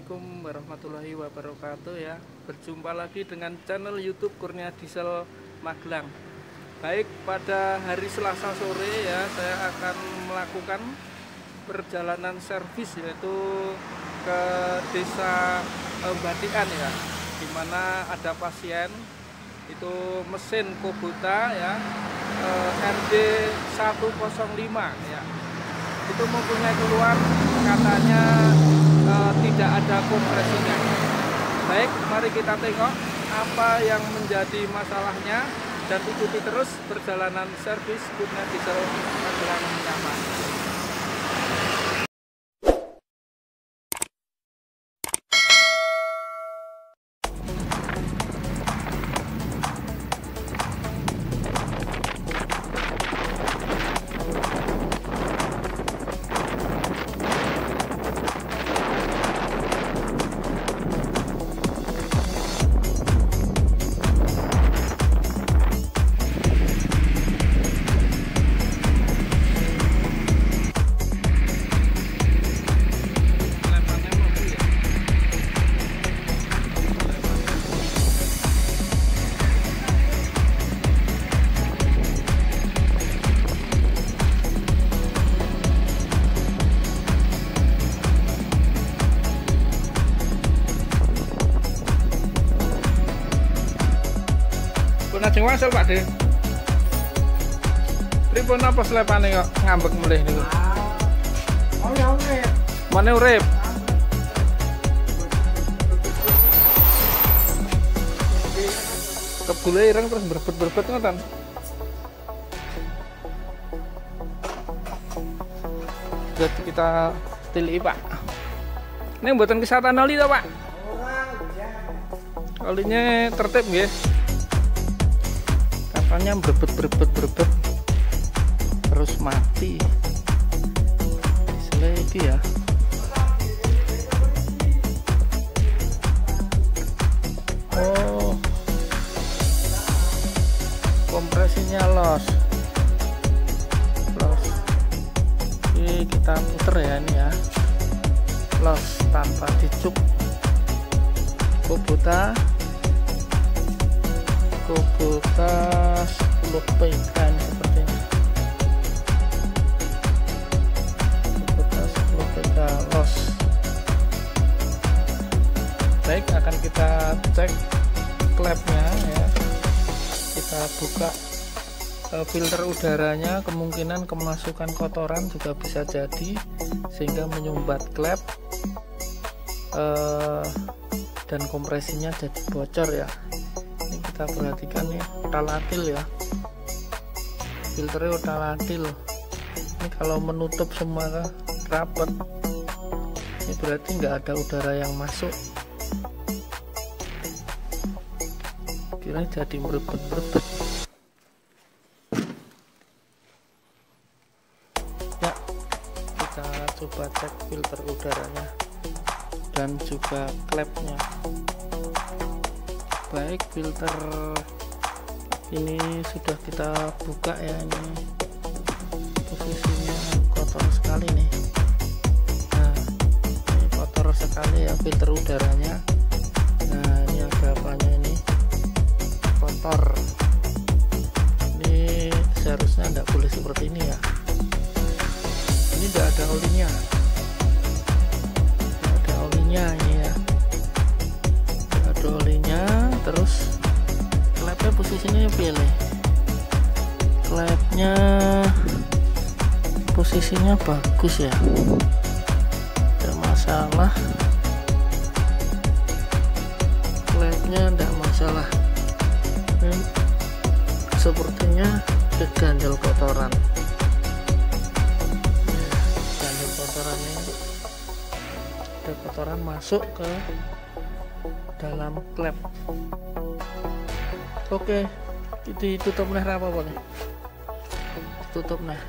Assalamualaikum warahmatullahi wabarakatuh ya. Berjumpa lagi dengan channel YouTube Kurnia Diesel Magelang. Baik, pada hari Selasa sore ya, saya akan melakukan perjalanan servis yaitu ke desa Badian ya, dimana ada pasien itu mesin Kubota ya, RD 105 ya, itu mempunyai keluhan katanya tidak ada kompresinya. Baik, mari kita tengok apa yang menjadi masalahnya dan ikuti terus perjalanan servis Kurnia Diesel Magelang Utama. Najeng wasel Pak De. Pripun apa selepane kok ngambek melih niku? Oh ya urip. Mane urip. Kebule ireng terus berbet-berbet ngoten. Jadi kita tiliki Pak. Ini mboten kesehatan oli to Pak? Olinya tertib nggih. Katanya berbet terus mati selagi ya. Oh, kompresinya los. Ini kita puter ya, ini ya, los tanpa dicuk. Kubota 10 PK seperti ini. Kubota 10 PK los. Baik, akan kita cek klepnya ya. Kita buka filter udaranya, kemungkinan kemasukan kotoran juga bisa jadi sehingga menyumbat klep dan kompresinya jadi bocor ya. Kita perhatikan ya, utalatil ya, filternya utalatil. Ini kalau menutup semua rapat, ini berarti nggak ada udara yang masuk. Kira jadi merebet-merebet ya. Kita coba cek filter udaranya dan juga klepnya. Baik, filter ini sudah kita buka ya, ini posisinya kotor sekali nih. Nah, ini kotor sekali ya filter udaranya. Nah, ini ada apanya ini, kotor. Ini seharusnya tidak boleh seperti ini ya. Ini tidak ada olinya, tidak ada olinya ini ya, tidak ada olinya. Terus klepnya posisinya pilih, klepnya posisinya bagus ya, tidak masalah, klepnya tidak masalah. Ini sepertinya ganjel kotoran ya, ganjel kotoran ini, ada kotoran masuk ke dalam klep. Oke, ditutup nih apa boleh? Tutup nih.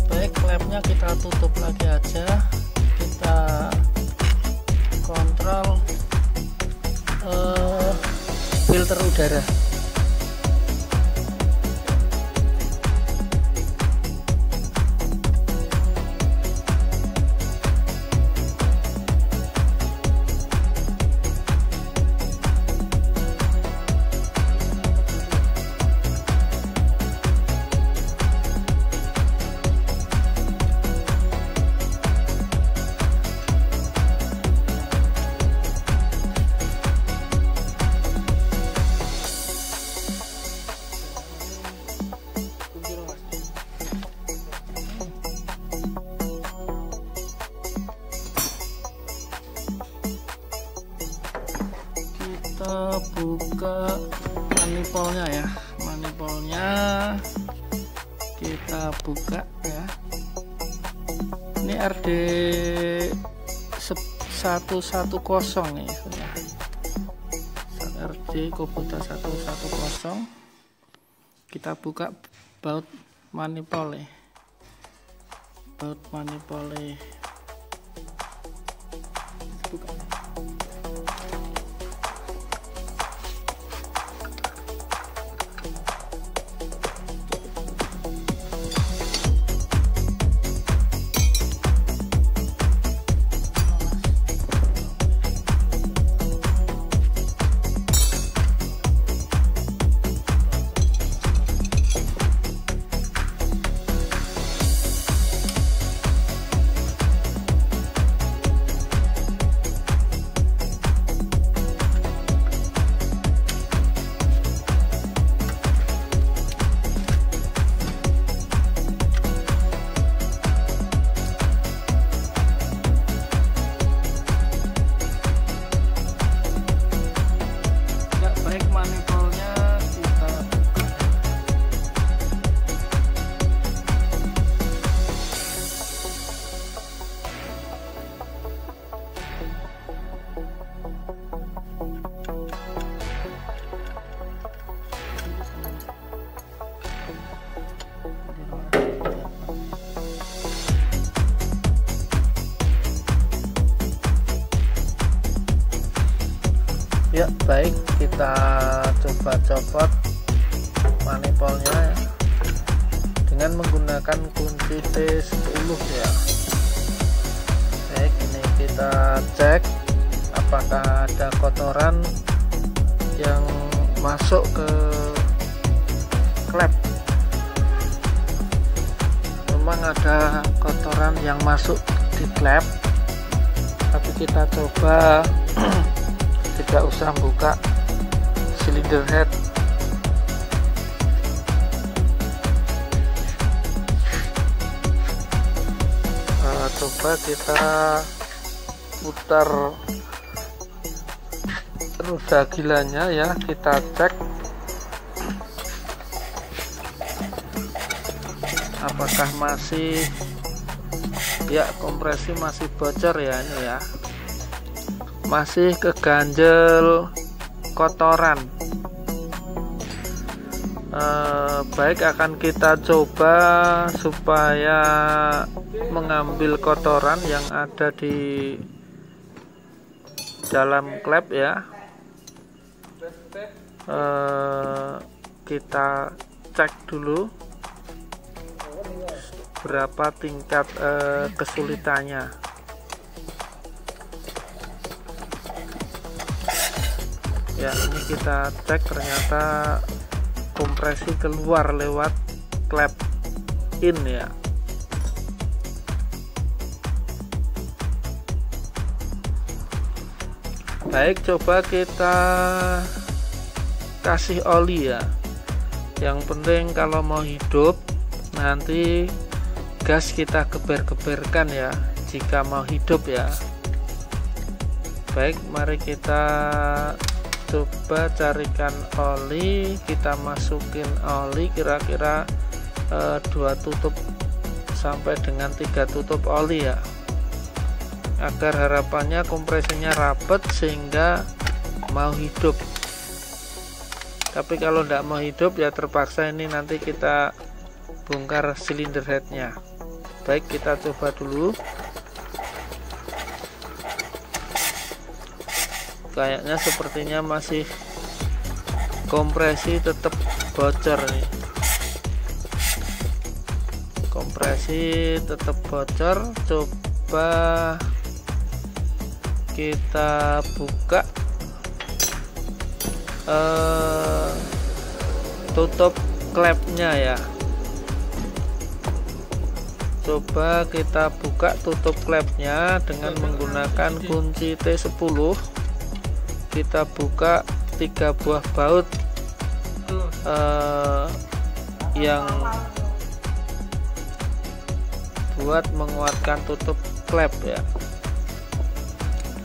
Baik, klepnya kita tutup lagi aja. Kita kontrol filter udara. buka manifoldnya ya. Manifoldnya kita buka ya. Ini RD 110 nih ya. RD Kubota 110. Kita buka baut manifold nih. Baut manifold buka. Ya baik, kita coba copot manifoldnya dengan menggunakan kunci T10 ya. Baik, ini kita cek apakah ada kotoran yang masuk ke klep. Memang ada kotoran yang masuk di klep, tapi kita coba tidak usah buka silinder head. Coba kita putar roda gilanya ya, kita cek apakah masih ya, kompresi masih bocor ya, ini ya masih keganjel kotoran. Baik, akan kita coba supaya mengambil kotoran yang ada di dalam klep ya. Kita cek dulu berapa tingkat kesulitannya. Ya, ini kita cek, ternyata kompresi keluar lewat klep in ya. Baik, coba kita kasih oli ya. Yang penting kalau mau hidup nanti gas kita geber-geberkan ya jika mau hidup ya. Baik, mari kita coba carikan oli, kita masukin oli kira-kira 2 tutup sampai dengan 3 tutup oli ya, agar harapannya kompresinya rapet sehingga mau hidup. Tapi kalau tidak mau hidup ya terpaksa ini nanti kita bongkar silinder headnya. Baik, kita coba dulu. Kayaknya sepertinya masih kompresi tetap bocor nih. Kompresi tetap bocor. Coba kita buka tutup klepnya ya. Coba kita buka tutup klepnya dengan menggunakan kunci T10. Kita buka 3 buah baut yang buat menguatkan tutup klep ya.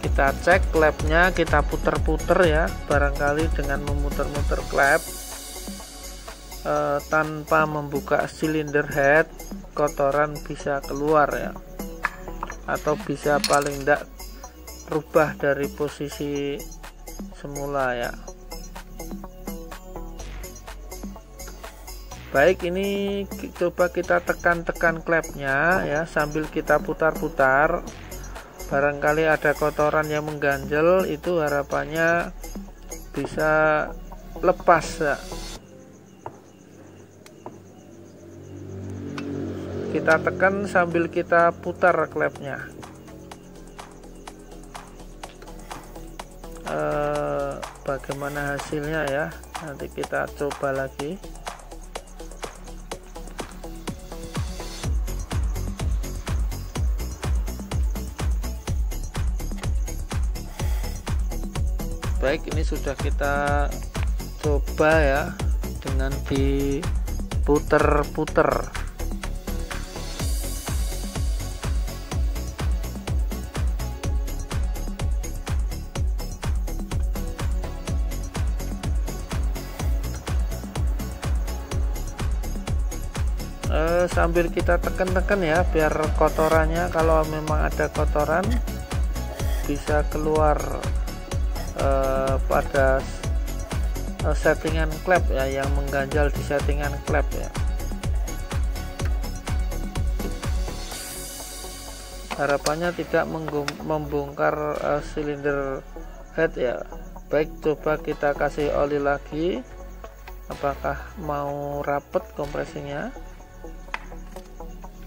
Kita cek klepnya, kita puter-puter ya, barangkali dengan memutar-muter klep tanpa membuka silinder head kotoran bisa keluar ya, atau bisa paling tidak rubah dari posisi semula ya. Baik, ini coba kita tekan-tekan klepnya ya, sambil kita putar-putar. Barangkali ada kotoran yang mengganjel, itu harapannya bisa lepas ya. Kita tekan sambil kita putar klepnya. Bagaimana hasilnya ya, nanti kita coba lagi. Baik, ini sudah kita coba ya dengan diputer-puter. Sambil kita tekan-tekan ya, biar kotorannya, kalau memang ada kotoran, bisa keluar pada settingan klep ya, yang mengganjal di settingan klep ya. Harapannya tidak membongkar silinder head ya. Baik, coba kita kasih oli lagi, apakah mau rapet kompresinya.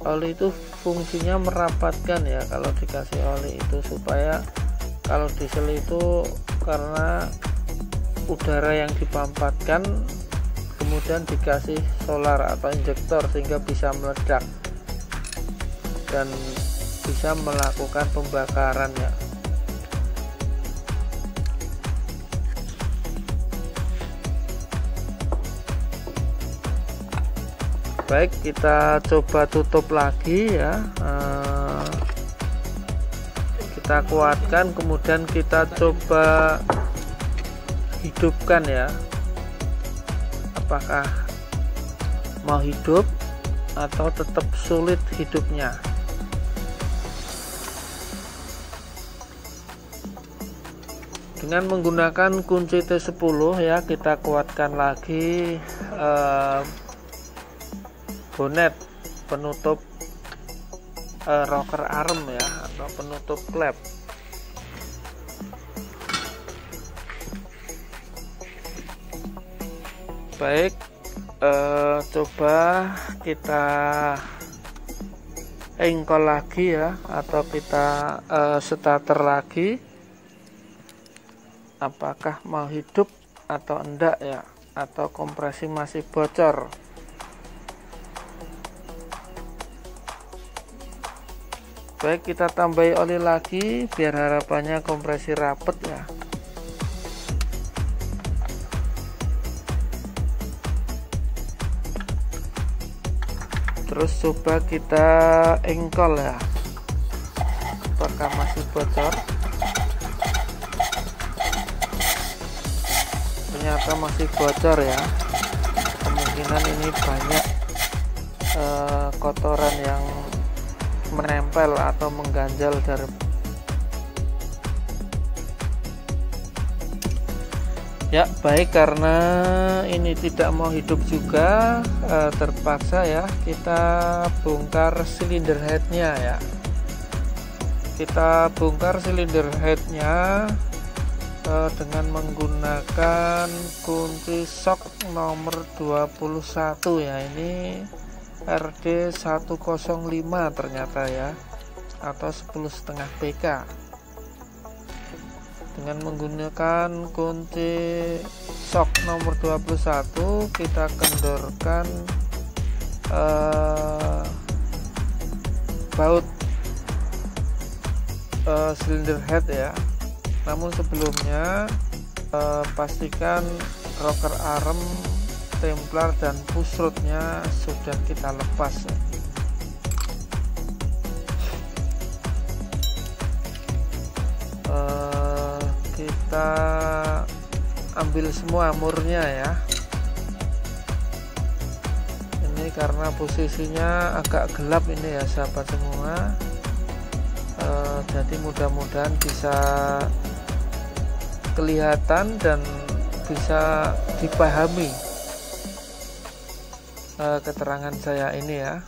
Oli itu fungsinya merapatkan ya, kalau dikasih oli itu, supaya kalau diesel itu karena udara yang dipampatkan kemudian dikasih solar atau injektor sehingga bisa meledak dan bisa melakukan pembakaran ya. Baik, kita coba tutup lagi ya, kita kuatkan, kemudian kita coba hidupkan ya, apakah mau hidup atau tetap sulit hidupnya. Dengan menggunakan kunci T10 ya, kita kuatkan lagi bonet penutup rocker arm ya, atau penutup klep. Baik, coba kita engkol lagi ya, atau kita starter lagi, apakah mau hidup atau enggak ya, atau kompresi masih bocor. Baik, kita tambahi oli lagi biar harapannya kompresi rapet ya. Terus coba kita engkol ya, apakah masih bocor. Ternyata masih bocor ya, kemungkinan ini banyak kotoran yang menempel atau mengganjal dari ya. Baik, karena ini tidak mau hidup juga, terpaksa ya kita bongkar silinder headnya ya. Kita bongkar silinder headnya dengan menggunakan kunci shock nomor 21 ya. Ini RD 105 ternyata ya, atau 10,5 PK. Dengan menggunakan kunci shock nomor 21, kita kendorkan baut silinder head ya. Namun sebelumnya pastikan rocker arm, templar dan pushrotnya sudah kita lepas ya. kita ambil semua murnya ya. Ini karena posisinya agak gelap ini ya sahabat semua, jadi mudah-mudahan bisa kelihatan dan bisa dipahami keterangan saya ini ya.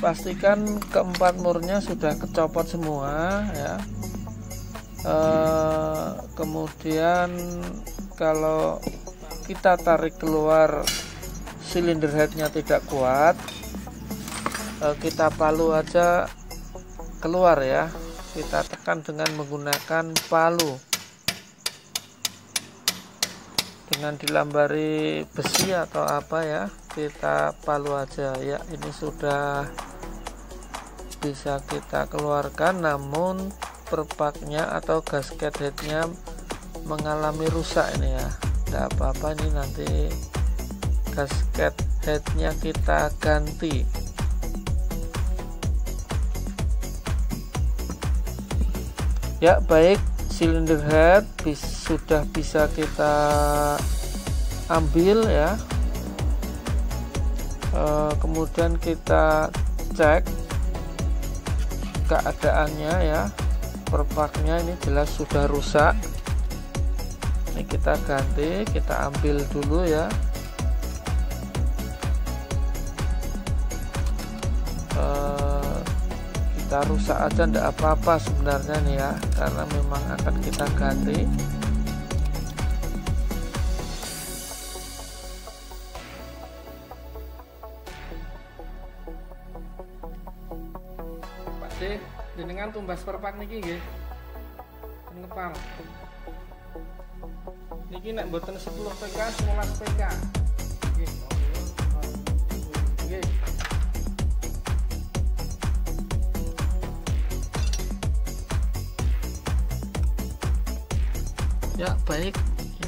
Pastikan keempat murnya sudah kecopot semua ya. Kemudian kalau kita tarik keluar silinder headnya tidak kuat, kita palu aja keluar ya. Kita tekan dengan menggunakan palu, dengan dilambari besi atau apa ya, kita palu aja ya. Ini sudah bisa kita keluarkan, namun perpaknya atau gasket headnya mengalami rusak ini ya. Tidak apa-apa, ini nanti gasket headnya kita ganti. Ya baik, silinder head sudah bisa kita ambil ya. Kemudian kita cek keadaannya ya. Perpaknya ini jelas sudah rusak. Ini kita ganti, kita ambil dulu ya. Kita rusak aja ndak apa-apa sebenarnya nih ya, karena memang akan kita ganti. Jenengan tumbas perpak niki nggih. Ngepal. Niki nek mboten 10 PK, 11 PK. Nggih. Nggih. Ya baik,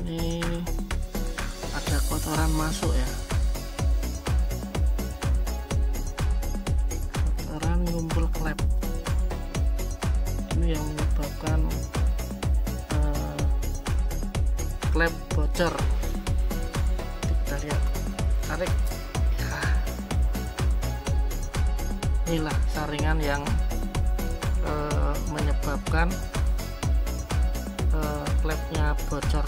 ini ada kotoran masuk ya. Kotoran ngumpul klep. Ini yang menyebabkan klep bocor. Kita lihat, tarik ya. Inilah saringan yang menyebabkan klepnya bocor.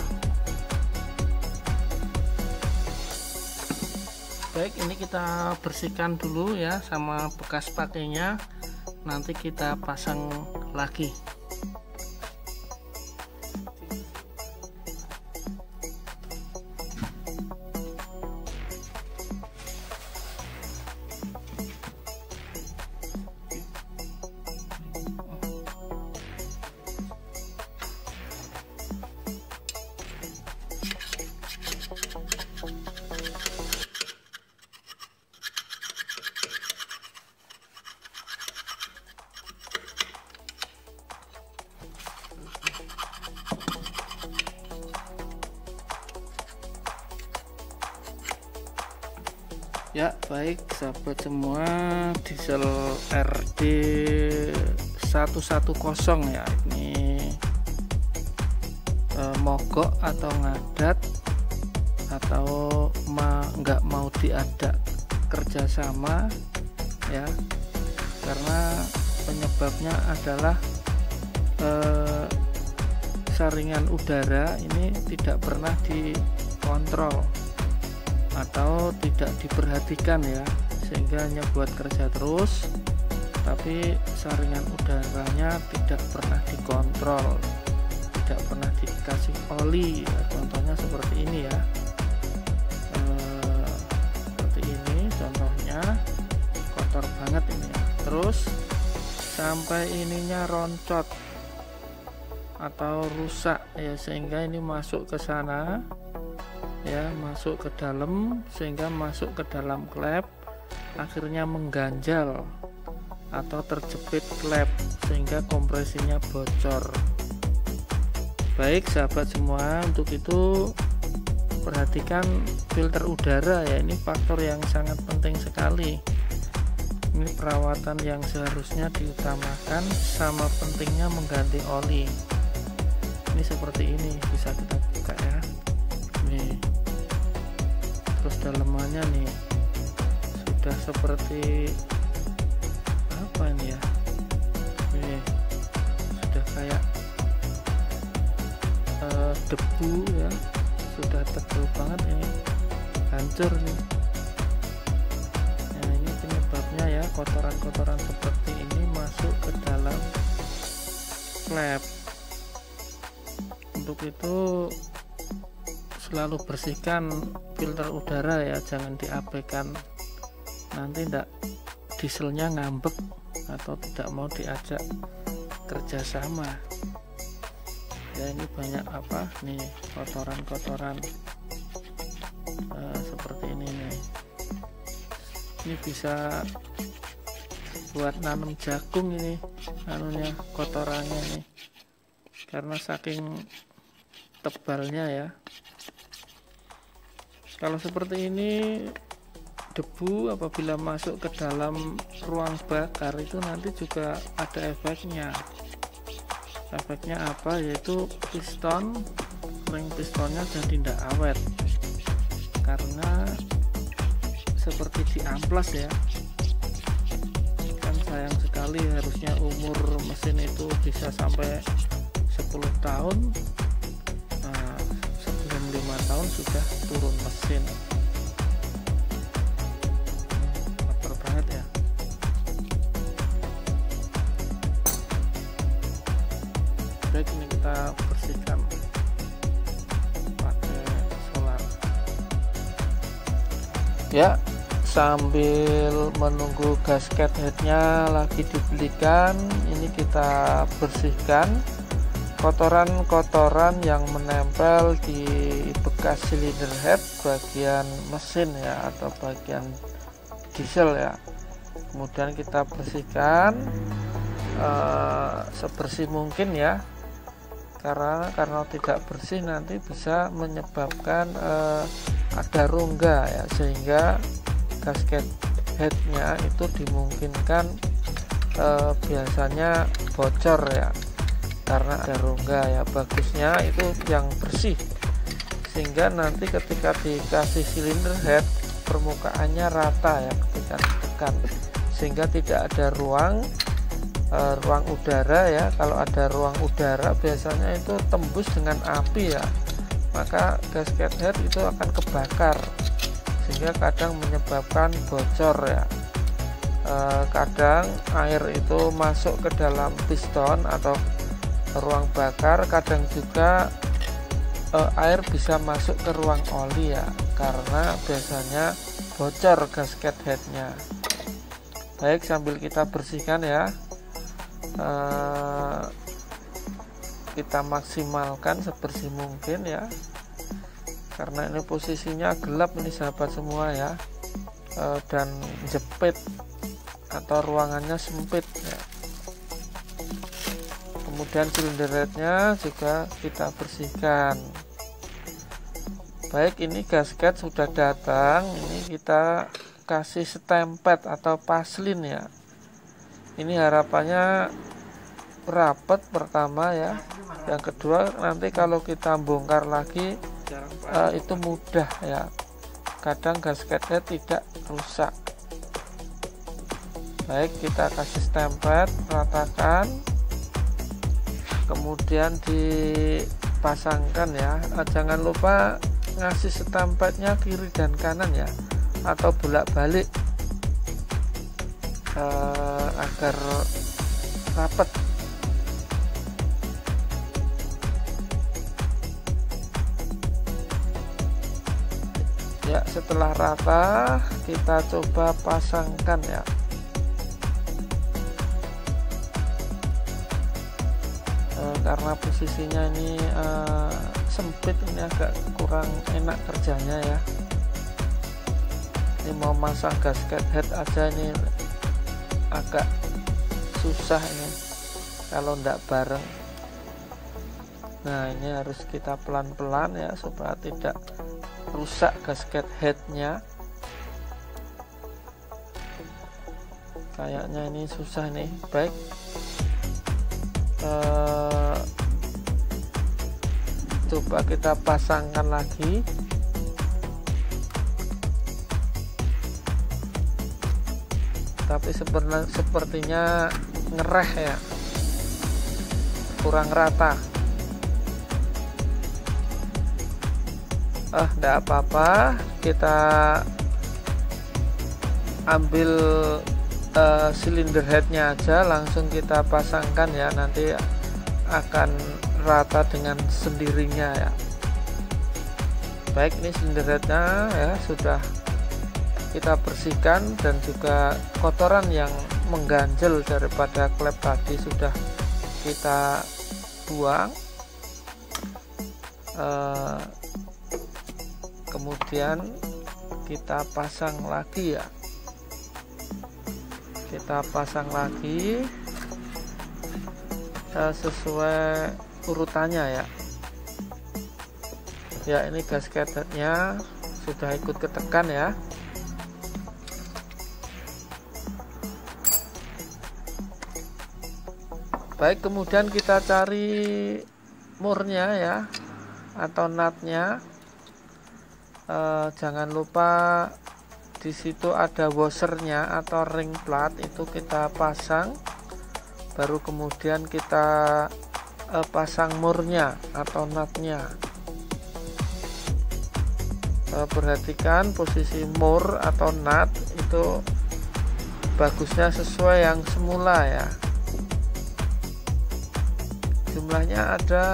Baik, ini kita bersihkan dulu ya sama bekas pakainya, nanti kita pasang lagi. Ya baik sahabat semua, diesel RD 110 ya, ini mogok atau ngadat atau nggak mau diadak kerjasama ya, karena penyebabnya adalah saringan udara ini tidak pernah dikontrol atau tidak diperhatikan ya, sehingga hanya buat kerja terus tapi saringan udaranya tidak pernah dikontrol, tidak pernah dikasih oli ya. Contohnya seperti ini ya, seperti ini contohnya, kotor banget ini ya. Terus sampai ininya roncot atau rusak ya, sehingga ini masuk ke sana ya, masuk ke dalam, sehingga masuk ke dalam klep, akhirnya mengganjal atau terjepit klep sehingga kompresinya bocor. Baik sahabat semua, untuk itu perhatikan filter udara ya, ini faktor yang sangat penting sekali. Ini perawatan yang seharusnya diutamakan, sama pentingnya mengganti oli. Ini seperti ini, bisa kita buka ya. Nih, terus dalamannya nih sudah seperti apa ini ya, nih sudah kayak debu ya, sudah tebal banget ini, hancur nih. Nah, ini penyebabnya ya, kotoran-kotoran seperti ini masuk ke dalam klep. Untuk itu selalu bersihkan filter udara ya, jangan diabaikan, nanti tidak dieselnya ngambek atau tidak mau diajak kerjasama ya. Ini banyak apa nih, kotoran-kotoran seperti ini nih. Ini bisa buat nanam jagung ini anunya, kotorannya nih, karena saking tebalnya ya. Kalau seperti ini, debu apabila masuk ke dalam ruang bakar itu nanti juga ada efeknya. Efeknya apa? Yaitu piston, ring pistonnya jadi tidak awet, karena seperti di amplas ya. Kan sayang sekali, harusnya umur mesin itu bisa sampai 10 tahun. Nah, sebelum 5 tahun sudah turun mesin. Kotor banget ya. Baik, ini kita bersihkan pakai solar ya. Sambil menunggu gasket headnya lagi dibelikan, ini kita bersihkan kotoran-kotoran yang menempel di bekas silinder head bagian mesin ya, atau bagian diesel ya. Kemudian kita bersihkan sebersih mungkin ya, karena tidak bersih nanti bisa menyebabkan ada rongga ya, sehingga gasket headnya itu dimungkinkan biasanya bocor ya, karena ada rongga ya. Bagusnya itu yang bersih, sehingga nanti ketika dikasih silinder head permukaannya rata ya ketika ditekan, sehingga tidak ada ruang udara ya. Kalau ada ruang udara biasanya itu tembus dengan api ya, maka gasket head itu akan kebakar, sehingga kadang menyebabkan bocor ya. Kadang air itu masuk ke dalam piston atau ruang bakar, kadang juga air bisa masuk ke ruang oli ya, karena biasanya bocor gasket headnya. Baik, sambil kita bersihkan ya, kita maksimalkan sebersih mungkin ya, karena ini posisinya gelap ini sahabat semua ya, dan jepit atau ruangannya sempit ya. Kemudian silinder headnya juga kita bersihkan. Baik, ini gasket sudah datang, ini kita kasih stempet atau paslin ya. Ini harapannya rapat pertama ya. Yang kedua, nanti kalau kita bongkar lagi itu mudah ya, kadang gasketnya tidak rusak. Baik, kita kasih stempet, ratakan, kemudian dipasangkan ya. Jangan lupa ngasih stempetnya kiri dan kanan ya, atau bolak-balik agar rapat. Ya, setelah rata kita coba pasangkan ya. Karena posisinya ini sempit, ini agak kurang enak kerjanya ya. Ini mau masang gasket head aja ini agak susah ini kalau ndak bareng. Nah, ini harus kita pelan-pelan ya, supaya tidak rusak gasket headnya. Kayaknya ini susah nih. Baik, coba kita pasangkan lagi. Tapi sepertinya ngereh ya, kurang rata. Enggak apa-apa, kita ambil silinder headnya aja, langsung kita pasangkan ya, nanti akan rata dengan sendirinya ya. Baik, ini silinder headnya ya sudah kita bersihkan, dan juga kotoran yang mengganjel daripada klep tadi sudah kita buang. Kemudian kita pasang lagi ya, kita pasang lagi sesuai urutannya ya. Ya, ini gasketnya sudah ikut ketekan ya. Baik, kemudian kita cari murnya ya, atau nutnya. Jangan lupa di situ ada washernya atau ring plat, itu kita pasang, baru kemudian kita pasang murnya atau nutnya. Perhatikan posisi mur atau nut itu bagusnya sesuai yang semula ya. Jumlahnya ada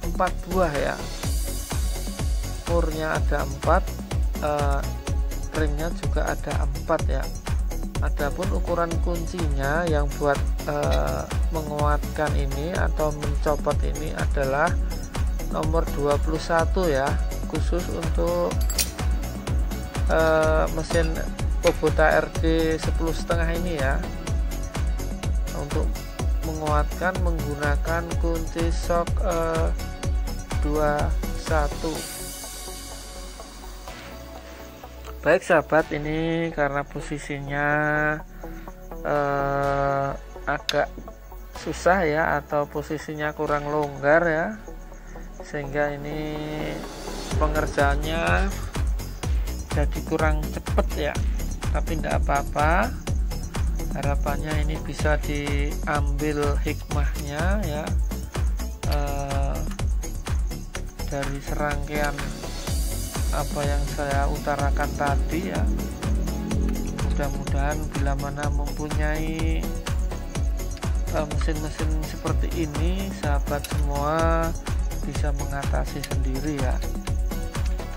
4 buah ya, murnya ada 4, ringnya juga ada 4 ya. Adapun ukuran kuncinya yang buat menguatkan ini atau mencopot ini adalah nomor 21 ya, khusus untuk mesin Kubota RD 10,5 ini ya. Untuk menguatkan menggunakan kunci shock 21. Baik sahabat, ini karena posisinya agak susah ya, atau posisinya kurang longgar ya, sehingga ini pengerjaannya jadi kurang cepet ya. Tapi tidak apa-apa, harapannya ini bisa diambil hikmahnya ya, dari serangkaian apa yang saya utarakan tadi ya. Mudah-mudahan bila mana mempunyai mesin-mesin seperti ini, sahabat semua bisa mengatasi sendiri ya.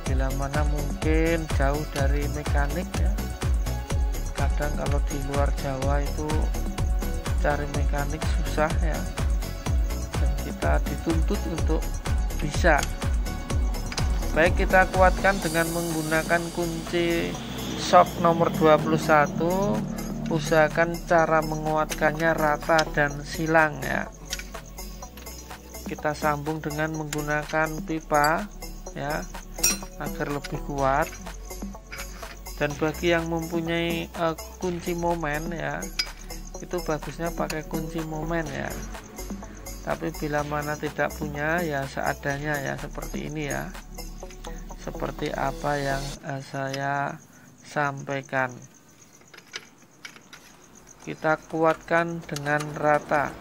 Bila mana mungkin jauh dari mekanik ya, kadang kalau di luar Jawa itu cari mekanik susah ya, dan kita dituntut untuk bisa. Baik, kita kuatkan dengan menggunakan kunci shock nomor 21. Usahakan cara menguatkannya rata dan silang ya. Kita sambung dengan menggunakan pipa ya, agar lebih kuat. Dan bagi yang mempunyai kunci momen ya, itu bagusnya pakai kunci momen ya. Tapi bila mana tidak punya ya seadanya ya, seperti ini ya, seperti apa yang saya sampaikan. Kita kuatkan dengan rata.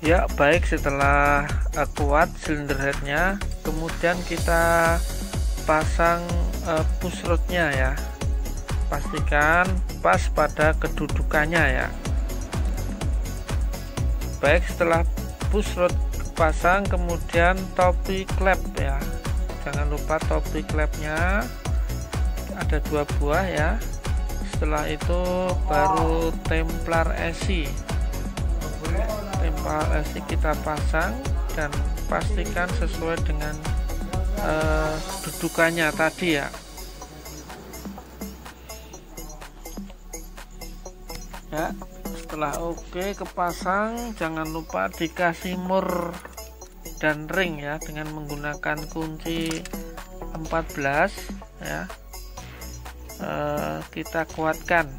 Ya, baik, setelah kuat silinder headnya, kemudian kita pasang push rodnya ya. Pastikan pas pada kedudukannya ya. Baik, setelah push rod pasang, kemudian topi klep ya. Jangan lupa topi klepnya ada 2 buah ya. Setelah itu baru templar esi. Templar esi kita pasang dan pastikan sesuai dengan dudukannya tadi ya. Ya, setelah oke kepasang, jangan lupa dikasih mur dan ring ya dengan menggunakan kunci 14 ya. Kita kuatkan.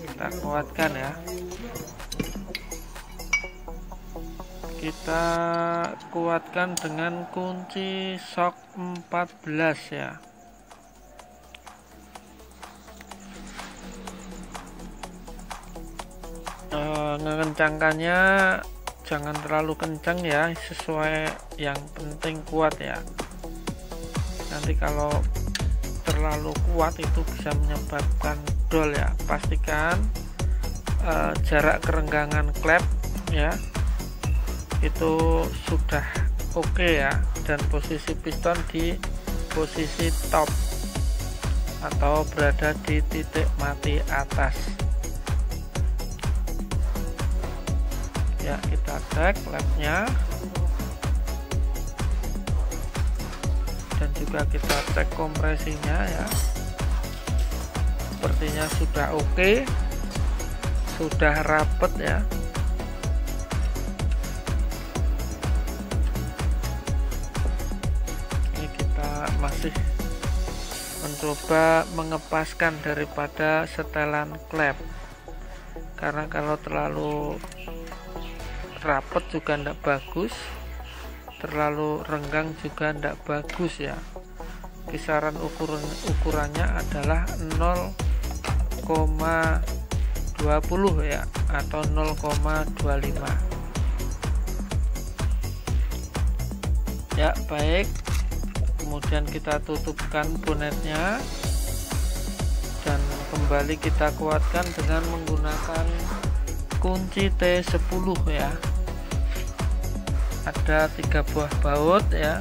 Kita kuatkan ya. Kita kuatkan dengan kunci shock 14 ya. Mengencangkannya jangan terlalu kencang ya, sesuai, yang penting kuat ya. Nanti kalau terlalu kuat itu bisa menyebabkan dol ya. Pastikan jarak kerenggangan klep ya itu sudah oke ya, dan posisi piston di posisi top atau berada di titik mati atas ya. Kita cek labnya dan juga kita cek kompresinya ya. Sepertinya sudah oke, sudah rapet ya. Ini kita masih mencoba mengepaskan daripada setelan klep, karena kalau terlalu rapet juga tidak bagus, terlalu renggang juga tidak bagus ya. Kisaran ukurannya adalah 0,20 ya, atau 0,25 ya. Baik, kemudian kita tutupkan bonetnya dan kembali kita kuatkan dengan menggunakan kunci T10 ya. Ada 3 buah baut ya,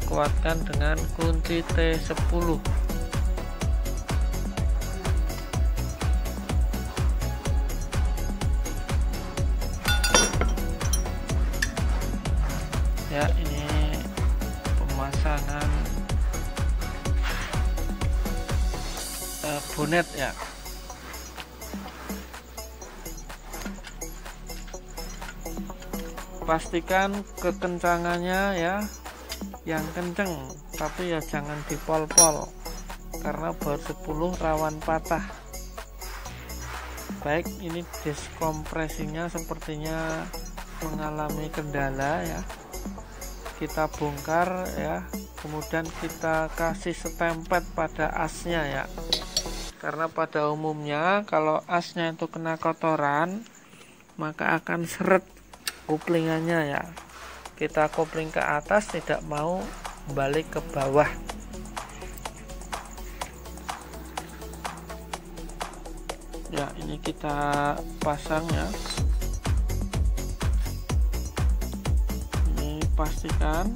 kuatkan dengan kunci T10. Ya, ini pemasangan bonet ya. Pastikan kekencangannya ya yang kenceng, tapi ya jangan dipol-pol karena baut 10 rawan patah. Baik, ini disk kompresinya sepertinya mengalami kendala ya. Kita bongkar ya, kemudian kita kasih setempet pada asnya ya. Karena pada umumnya kalau asnya itu kena kotoran, maka akan seret koplingannya ya. Kita kopling ke atas, tidak mau balik ke bawah. Ya, ini kita pasang ya. Ini pastikan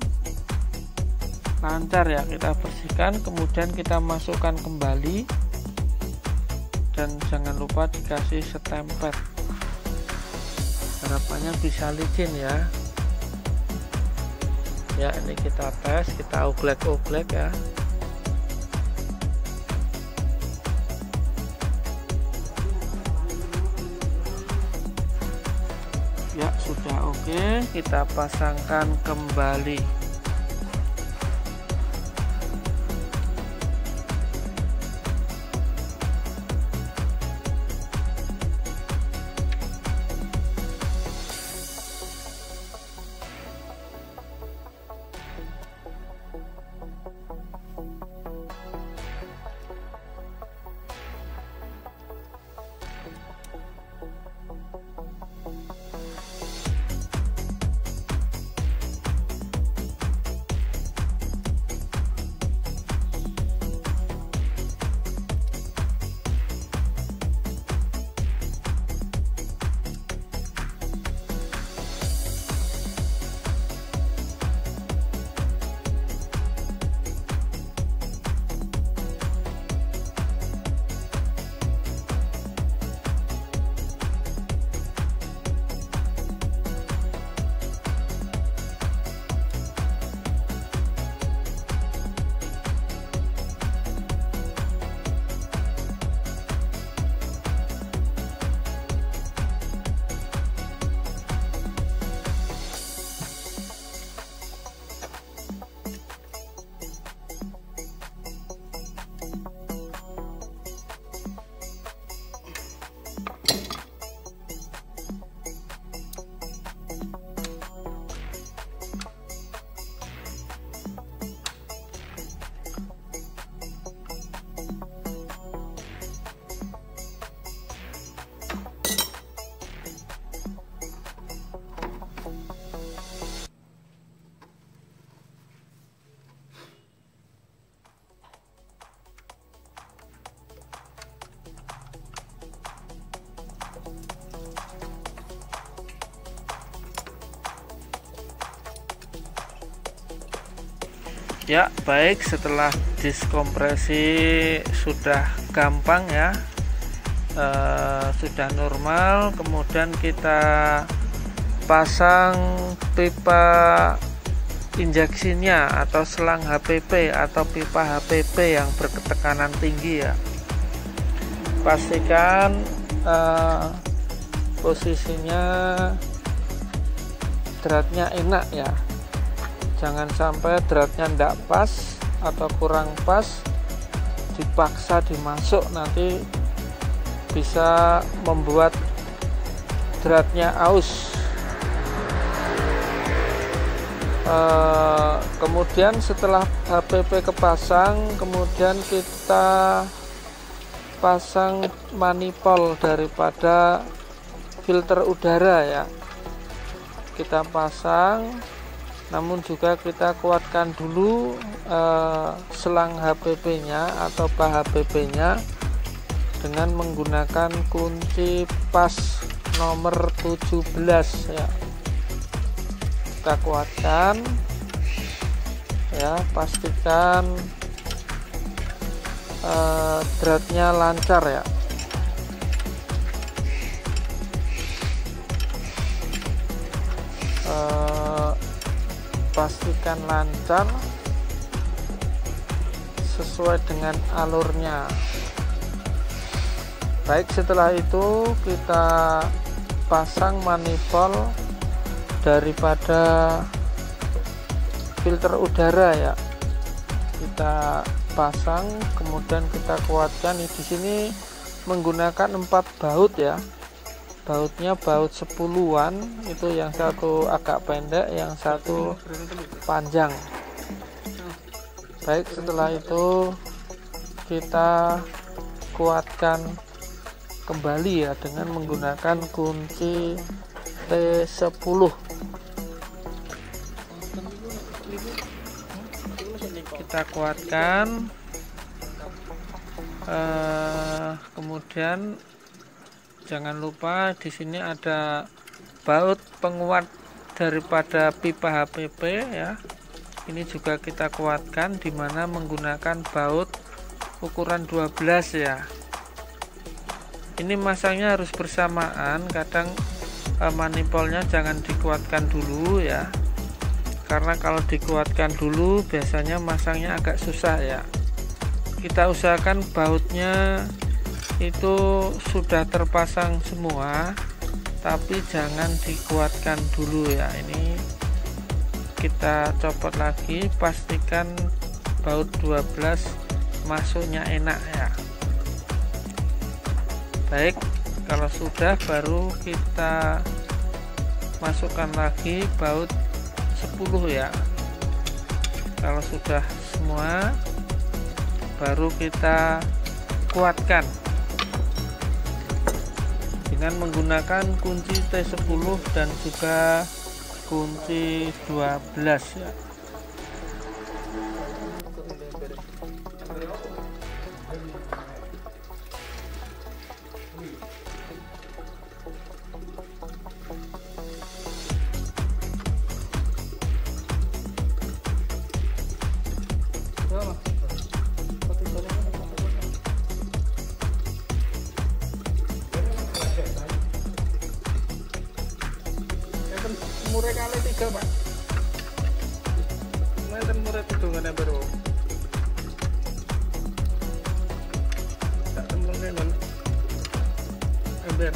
lancar ya, kita bersihkan, kemudian kita masukkan kembali dan jangan lupa dikasih setempet. Harapannya bisa licin ya. Ya, ini kita tes, kita oglek-oglek ya. Ya, sudah oke, kita pasangkan kembali. Ya, baik, setelah diskompresi sudah gampang ya, sudah normal. Kemudian kita pasang pipa injeksinya atau selang HPP atau pipa HPP yang bertekanan tinggi ya. Pastikan posisinya dratnya enak ya, jangan sampai dratnya tidak pas atau kurang pas dipaksa dimasuk, nanti bisa membuat dratnya aus. Kemudian setelah HPP kepasang, kemudian kita pasang manifold daripada filter udara ya, kita pasang. Namun juga kita kuatkan dulu selang HPP nya atau bah HPP nya dengan menggunakan kunci pas nomor 17 ya. Kita kuatkan ya, pastikan dratnya lancar ya. Pastikan lancar sesuai dengan alurnya. Baik, setelah itu kita pasang manifold daripada filter udara ya, kita pasang, kemudian kita kuatkan. Di sini menggunakan 4 baut ya, bautnya baut 10-an, itu yang satu agak pendek, yang satu panjang. Baik, setelah itu kita kuatkan kembali ya dengan menggunakan kunci T10. Kita kuatkan, kemudian jangan lupa di sini ada baut penguat daripada pipa HPP ya. Ini juga kita kuatkan, dimana menggunakan baut ukuran 12 ya. Ini masangnya harus bersamaan, kadang manifoldnya jangan dikuatkan dulu ya, karena kalau dikuatkan dulu biasanya masangnya agak susah ya. Kita usahakan bautnya itu sudah terpasang semua, tapi jangan dikuatkan dulu ya. Ini kita copot lagi, pastikan baut 12 masuknya enak ya. Baik, kalau sudah baru kita masukkan lagi baut 10 ya. Kalau sudah semua baru kita kuatkan dengan menggunakan kunci T10 dan juga kunci 12 ya. Murah kali 3 Pak, ngeten murah hitungannya baru tak temen non ember.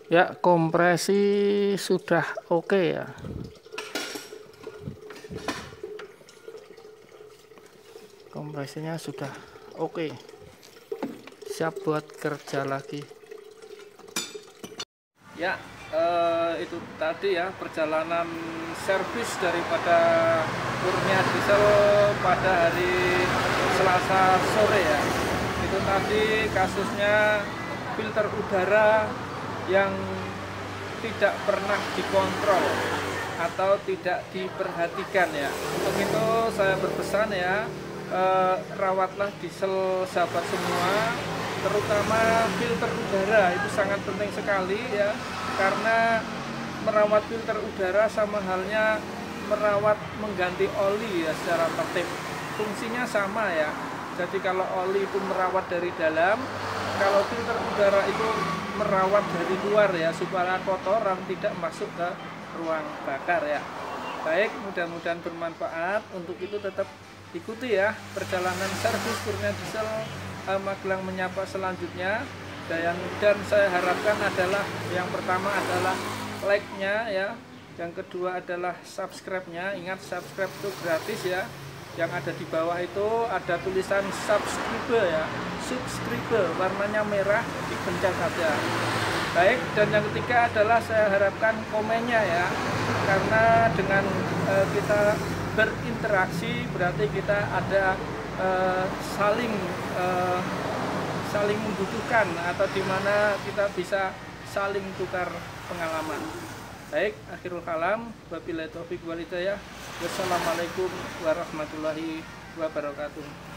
Ya, kompresi sudah oke ya. Kompresinya sudah oke. Siap buat kerja lagi. Ya, itu tadi ya perjalanan servis daripada Kurnia Diesel pada hari Selasa sore ya. Itu tadi kasusnya filter udara yang tidak pernah dikontrol atau tidak diperhatikan ya. Untuk itu saya berpesan ya, rawatlah diesel sahabat semua, terutama filter udara itu sangat penting sekali ya, karena merawat filter udara sama halnya merawat mengganti oli ya secara tertib. Fungsinya sama ya. Jadi kalau oli itu merawat dari dalam, kalau filter udara itu merawat dari luar ya, supaya kotoran tidak masuk ke ruang bakar ya. Baik, mudah-mudahan bermanfaat. Untuk itu tetap ikuti ya perjalanan servis Kurnia Diesel Magelang menyapa selanjutnya. Dan saya harapkan adalah yang pertama adalah like-nya ya, yang kedua adalah subscribe-nya. Ingat, subscribe itu gratis ya. Yang ada di bawah itu ada tulisan subscribe ya, subscribe warnanya merah, dipencet aja. Baik, dan yang ketiga adalah saya harapkan komennya ya, karena dengan kita berinteraksi berarti kita ada saling membutuhkan, atau dimana kita bisa saling tukar pengalaman. Baik, akhirul kalam, wabillahi taufiq wal hidayah. Wassalamualaikum warahmatullahi wabarakatuh.